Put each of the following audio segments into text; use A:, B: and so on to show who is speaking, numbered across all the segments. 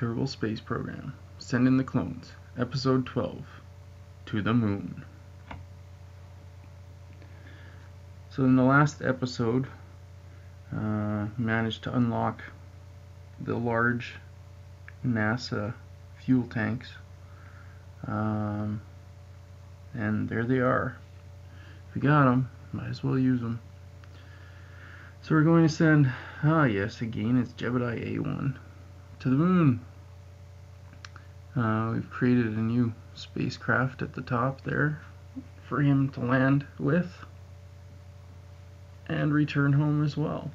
A: Kerbal Space Program. Send in the clones. Episode 12. To the Moon. So in the last episode, managed to unlock the large NASA fuel tanks. And there they are. If we got them, might as well use them. So we're going to send, yes, again, it's Jebediah A1 to the moon. We've created a new spacecraft at the top there for him to land with and return home as well.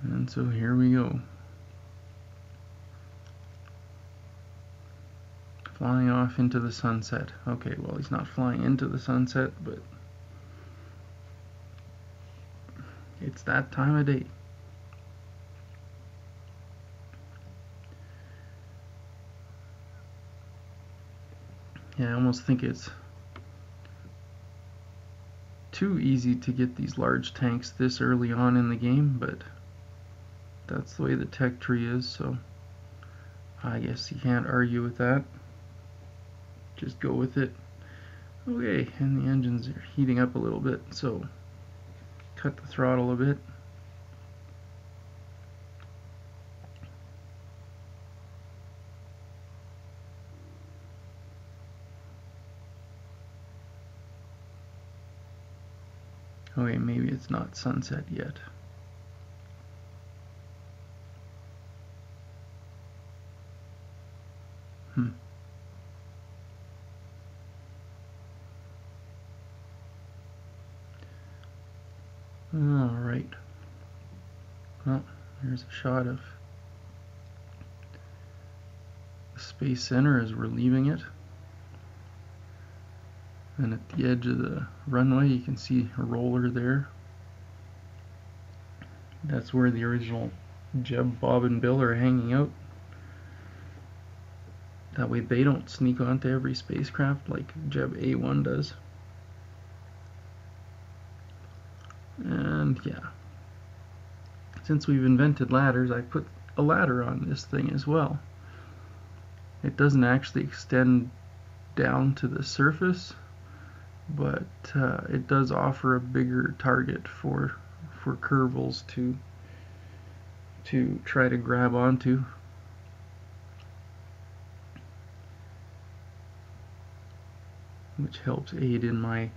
A: And so here we go. Flying off into the sunset. Okay, well, he's not flying into the sunset, but it's that time of day. Yeah, I almost think it's too easy to get these large tanks this early on in the game, but that's the way the tech tree is, so I guess you can't argue with that. Just go with it. Okay, and the engines are heating up a little bit, so cut the throttle a bit. Okay, maybe it's not sunset yet. Alright. Well, here's a shot of the Space Center as we're leaving it. And at the edge of the runway you can see a roller there. That's where the original Jeb, Bob, and Bill are hanging out. That way they don't sneak onto every spacecraft like Jeb A1 does. And yeah, since we've invented ladders, I put a ladder on this thing as well. It doesn't actually extend down to the surface, but it does offer a bigger target for Kerbals to try to grab onto. Which helps aid in my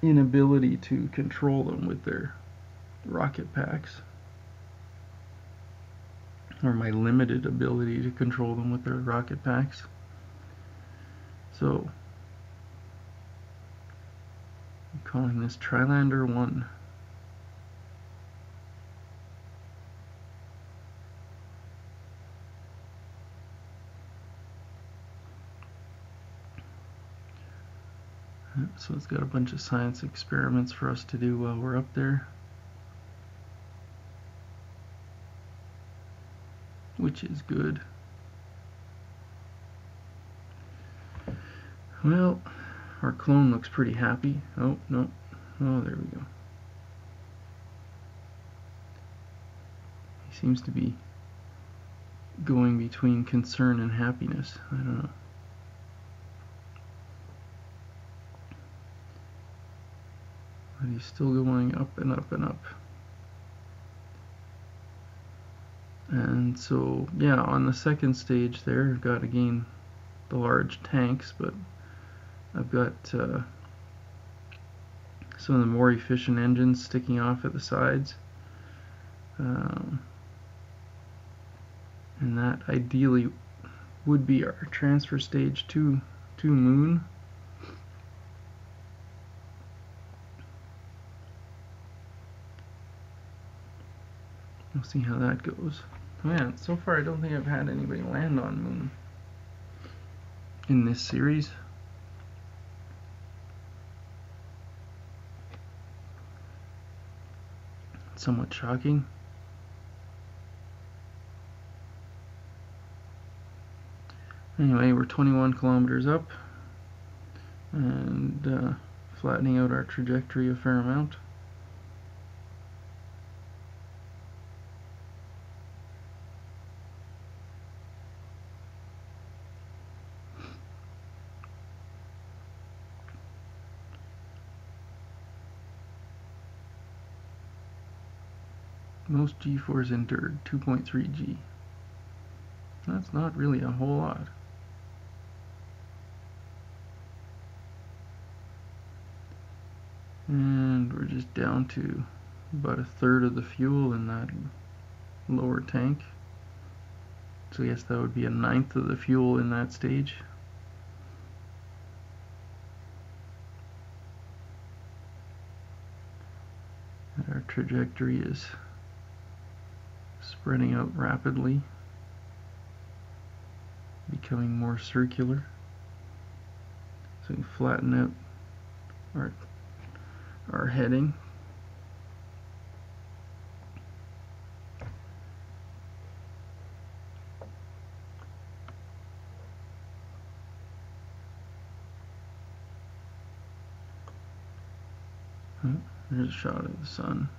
A: inability to control them with their rocket packs, or my limited ability to control them with their rocket packs. So I'm calling this Trilander 1. So it's got a bunch of science experiments for us to do while we're up there, which is good. Well, our clone looks pretty happy. Oh, no. Oh, there we go. He seems to be going between concern and happiness. I don't know. But he's still going up and up and up. And so, yeah, on the second stage there, I've got again the large tanks, but I've got some of the more efficient engines sticking off at the sides. And that ideally would be our transfer stage to Moon. We'll see how that goes. Man, so far I don't think I've had anybody land on Moon in this series. It's somewhat shocking. Anyway, we're 21 kilometers up and flattening out our trajectory a fair amount. Most G-force endured, 2.3 G. That's not really a whole lot. And we're just down to about a third of the fuel in that lower tank. So I guess that would be a ninth of the fuel in that stage. And our trajectory is spreading out rapidly, becoming more circular. So we flatten out our heading. Oh, there's a shot of the sun.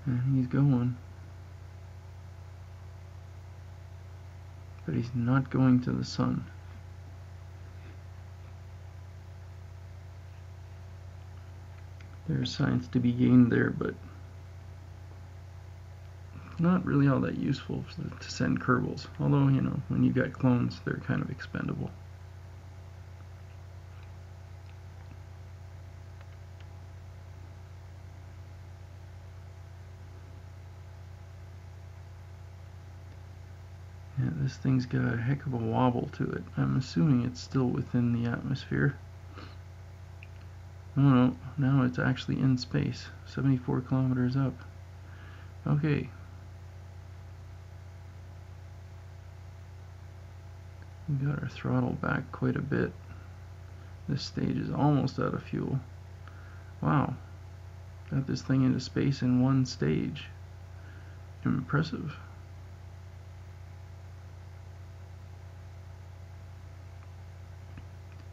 A: And he's going. But he's not going to the sun. There's science to be gained there, but not really all that useful to send Kerbals. Although, you know, when you got clones, they're kind of expendable. Yeah, this thing's got a heck of a wobble to it. I'm assuming it's still within the atmosphere. Oh no, now it's actually in space, 74 kilometers up. Okay. We got our throttle back quite a bit. This stage is almost out of fuel. Wow. Got this thing into space in one stage. Impressive.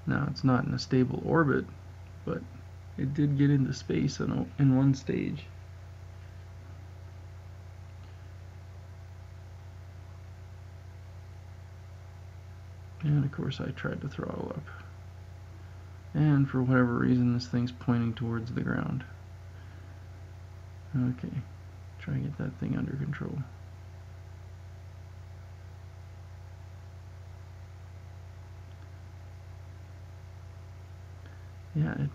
A: Now it's not in a stable orbit, but it did get into space in one stage. And of course I tried to throttle up. And for whatever reason this thing's pointing towards the ground. Okay, try to get that thing under control. Yeah, it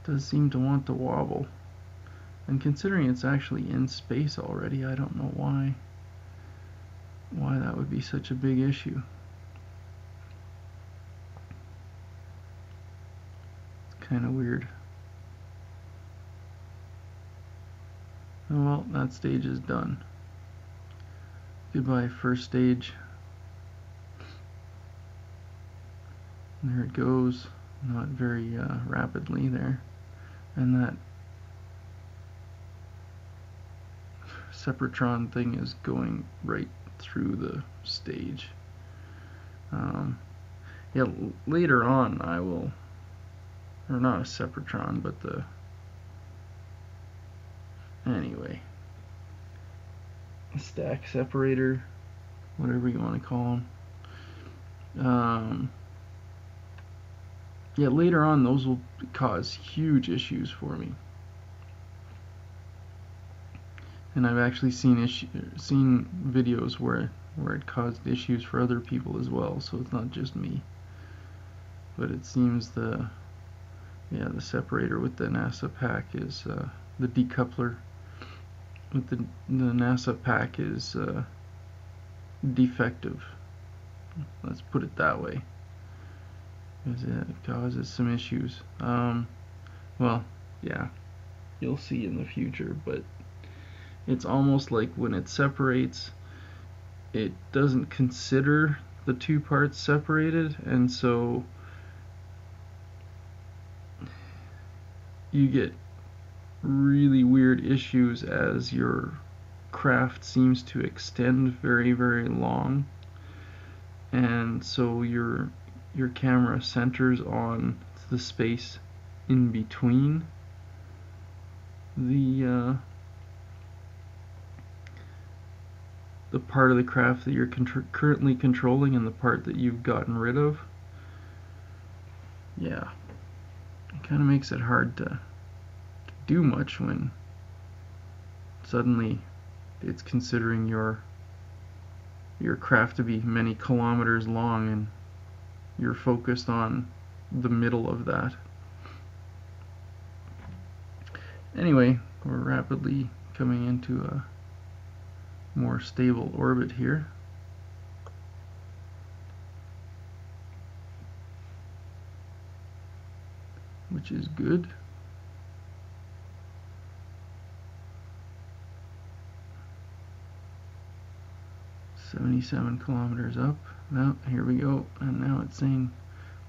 A: does seem to want to wobble. And considering it's actually in space already, I don't know why that would be such a big issue. It's kind of weird. Oh well, that stage is done. Goodbye, first stage. And there it goes. Not very rapidly there. And that Separatron thing is going right through the stage. Yeah, later on I will, or not a Separatron, but the, anyway, a stack separator, whatever you want to call them. Yeah, later on those will cause huge issues for me. And I've actually seen videos where it caused issues for other people as well, so it's not just me. But it seems the separator with the NASA pack is the decoupler with the NASA pack is defective. Let's put it that way. It causes some issues. Well, yeah, you'll see in the future, but it's almost like when it separates, it doesn't consider the two parts separated, and so you get really weird issues as your craft seems to extend very, very long, and so your camera centers on the space in between the part of the craft that you're currently controlling and the part that you've gotten rid of. Yeah, it kind of makes it hard to do much when suddenly it's considering your craft to be many kilometers long and you're focused on the middle of that. Anyway, we're rapidly coming into a more stable orbit here. Which is good. "77 kilometers up." Now, here we go. And now it's saying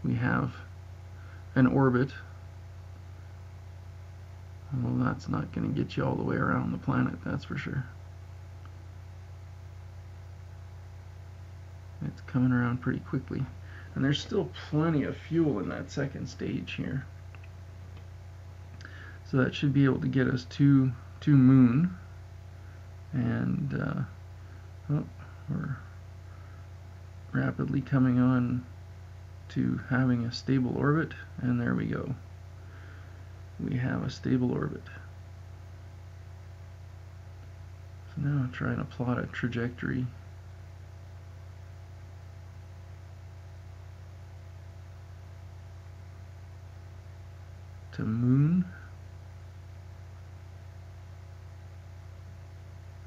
A: we have an orbit. Well, that's not going to get you all the way around the planet, that's for sure. It's coming around pretty quickly. And there's still plenty of fuel in that second stage here. So that should be able to get us to Moon. And we're rapidly coming on to having a stable orbit. And there we go. We have a stable orbit. So now I'm trying to plot a trajectory. To Moon.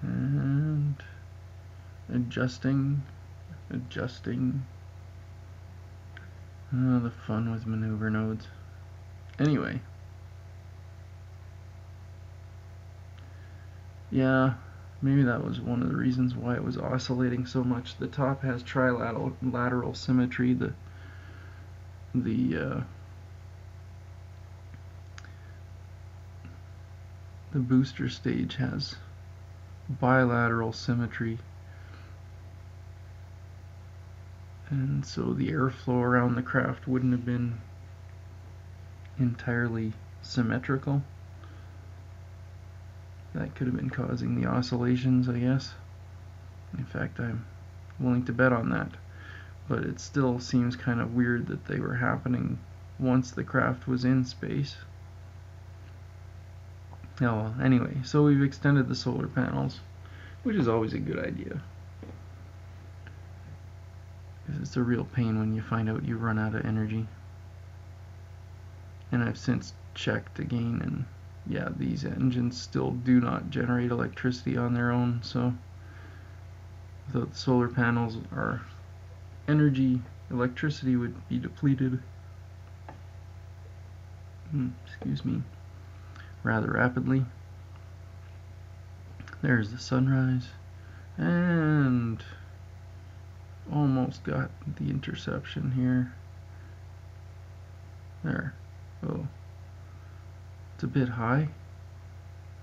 A: And adjusting. Oh, the fun with maneuver nodes. Anyway. Yeah, maybe that was one of the reasons why it was oscillating so much. The top has trilateral symmetry. The booster stage has bilateral symmetry, and so the airflow around the craft wouldn't have been entirely symmetrical. That could have been causing the oscillations, I guess. In fact, I'm willing to bet on that. But it still seems kind of weird that they were happening once the craft was in space. Oh well, anyway, so we've extended the solar panels, which is always a good idea. Because it's a real pain when you find out you run out of energy. And I've since checked again, and yeah, these engines still do not generate electricity on their own, so without the solar panels, our electricity would be depleted. Excuse me. Rather rapidly. There's the sunrise, and almost got the interception here. There. Oh, it's a bit high.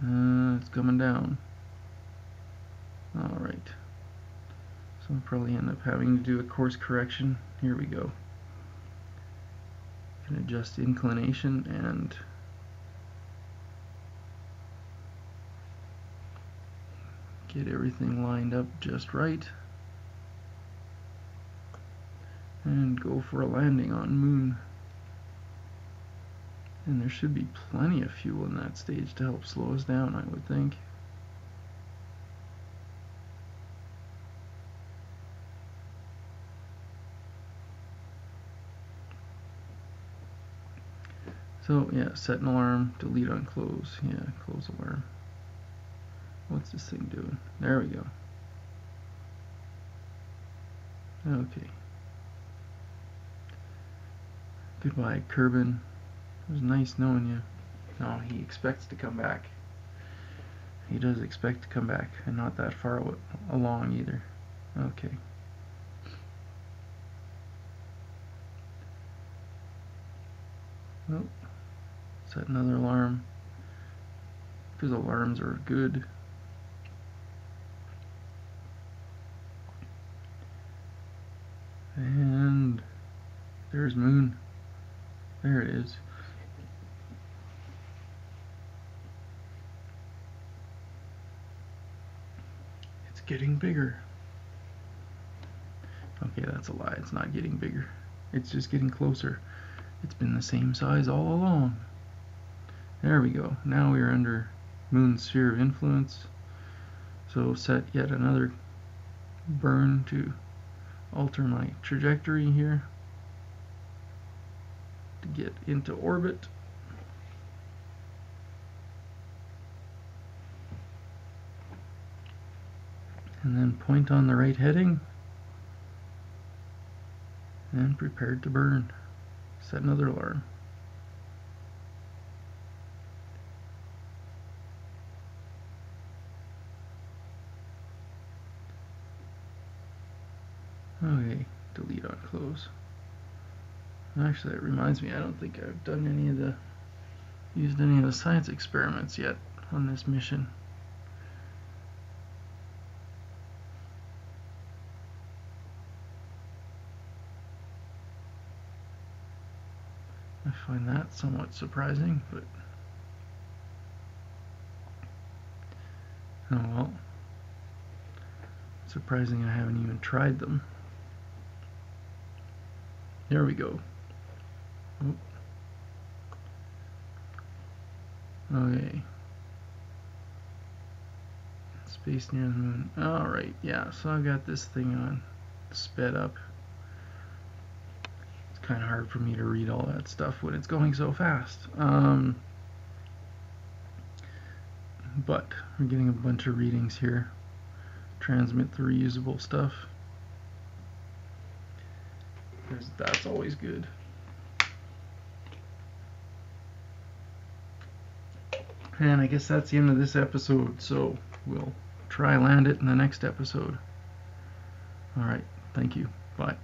A: It's coming down. Alright. So I'll probably end up having to do a course correction. Here we go. Can adjust inclination and get everything lined up just right. And go for a landing on Moon. And there should be plenty of fuel in that stage to help slow us down, I would think. So yeah, set an alarm, delete on close. Yeah, close alarm. What's this thing doing? There we go. Okay. Goodbye, Kerbin. It was nice knowing you. No, he expects to come back. He does expect to come back, and not that far along either. Okay. Well, set another alarm, because alarms are good. And there's Moon. There it is. It's getting bigger. Okay, that's a lie. It's not getting bigger. It's just getting closer. It's been the same size all along. There we go. Now we are under Moon's sphere of influence. So set yet another burn to alter my trajectory here to get into orbit. And then point on the right heading and prepared to burn. Set another alarm. Okay, delete on close. Actually, that reminds me, I don't think I've done used any of the science experiments yet on this mission. I find that somewhat surprising, but oh well. Surprising I haven't even tried them. There we go. Oh. Okay. Space near the moon. Alright, yeah, so I've got this thing on sped up. It's kind of hard for me to read all that stuff when it's going so fast. But we're getting a bunch of readings here. Transmit the reusable stuff. That's always good. And I guess that's the end of this episode, so we'll try land it in the next episode. Alright, thank you. Bye.